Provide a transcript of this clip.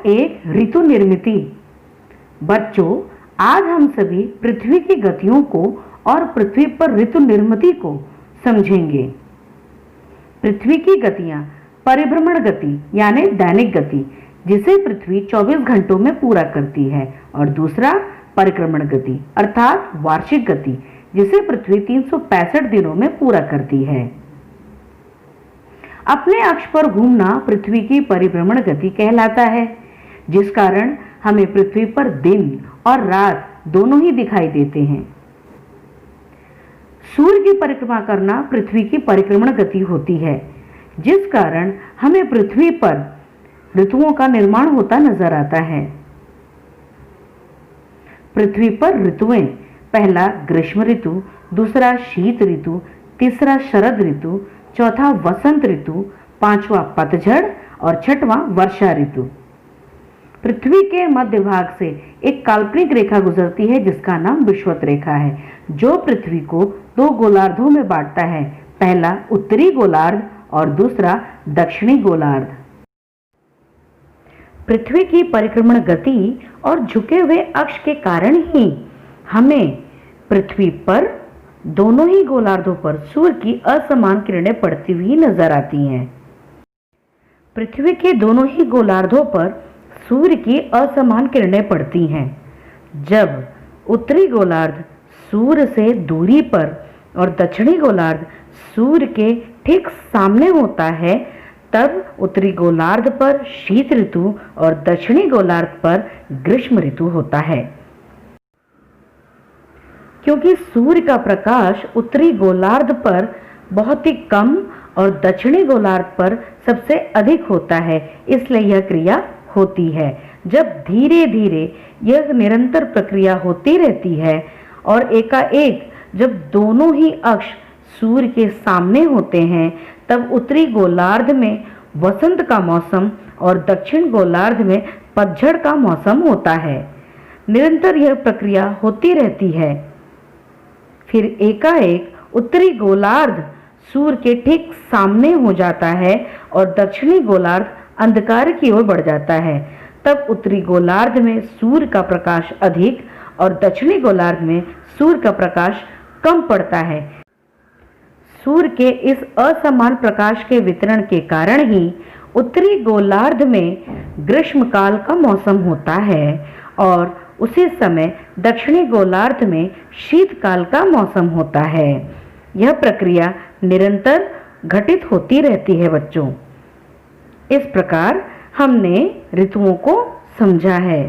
एक ऋतु निर्मिति। बच्चों, आज हम सभी पृथ्वी की गतियों को और पृथ्वी पर ऋतु निर्मिति को समझेंगे। पृथ्वी की गतियां, परिभ्रमण गति यानी दैनिक गति, जिसे पृथ्वी 24 घंटों में पूरा करती है, और दूसरा परिक्रमण गति अर्थात वार्षिक गति, जिसे पृथ्वी 365 दिनों में पूरा करती है। अपने अक्ष पर घूमना पृथ्वी की परिभ्रमण गति कहलाता है, जिस कारण हमें पृथ्वी पर दिन और रात दोनों ही दिखाई देते हैं। सूर्य की परिक्रमा करना पृथ्वी की परिक्रमण गति होती है, जिस कारण हमें पृथ्वी पर ऋतुओं का निर्माण होता नजर आता है। पृथ्वी पर ऋतुएं, पहला ग्रीष्म ऋतु, दूसरा शीत ऋतु, तीसरा शरद ऋतु, चौथा वसंत ऋतु, पांचवा पतझड़ और छठवां वर्षा ऋतु। पृथ्वी के मध्य भाग से एक काल्पनिक रेखा गुजरती है, जिसका नाम विषुवत रेखा है, जो पृथ्वी को दो गोलार्धों में बांटता है, पहला उत्तरी गोलार्ध और दूसरा दक्षिणी गोलार्ध। पृथ्वी की परिक्रमण गति और झुके हुए अक्ष के कारण ही हमें पृथ्वी पर दोनों ही गोलार्धों पर सूर्य की असमान किरणें पड़ती हुई नजर आती हैं। पृथ्वी के दोनों ही गोलार्धों पर सूर्य की असमान किरणें पड़ती हैं। जब उत्तरी गोलार्ध सूर्य से दूरी पर और दक्षिणी गोलार्ध सूर्य के ठीक सामने होता है, तब उत्तरी गोलार्ध पर शीत ऋतु और दक्षिणी गोलार्ध पर ग्रीष्म ऋतु होता है। क्योंकि सूर्य का प्रकाश उत्तरी गोलार्ध पर बहुत ही कम और दक्षिणी गोलार्ध पर सबसे अधिक होता है, इसलिए यह क्रिया होती है। जब धीरे धीरे यह निरंतर प्रक्रिया होती रहती है और एकाएक जब दोनों ही अक्ष सूर्य के सामने होते हैं, तब उत्तरी गोलार्ध में वसंत का मौसम और दक्षिण गोलार्ध में पतझड़ का मौसम होता है। निरंतर यह प्रक्रिया होती रहती है। फिर एकाएक उत्तरी गोलार्ध सूर्य के ठीक सामने हो जाता है और दक्षिणी गोलार्ध अंधकार की ओर बढ़ जाता है। तब उत्तरी गोलार्ध में सूर्य का प्रकाश अधिक और दक्षिणी गोलार्ध में सूर्य का प्रकाश कम पड़ता है। सूर्य के इस असमान प्रकाश के वितरण के कारण ही उत्तरी गोलार्ध में ग्रीष्मकाल का मौसम होता है और उसी समय दक्षिणी गोलार्ध में शीतकाल का मौसम होता है। यह प्रक्रिया निरंतर घटित होती रहती है बच्चों। इस प्रकार हमने ऋतुओं को समझा है।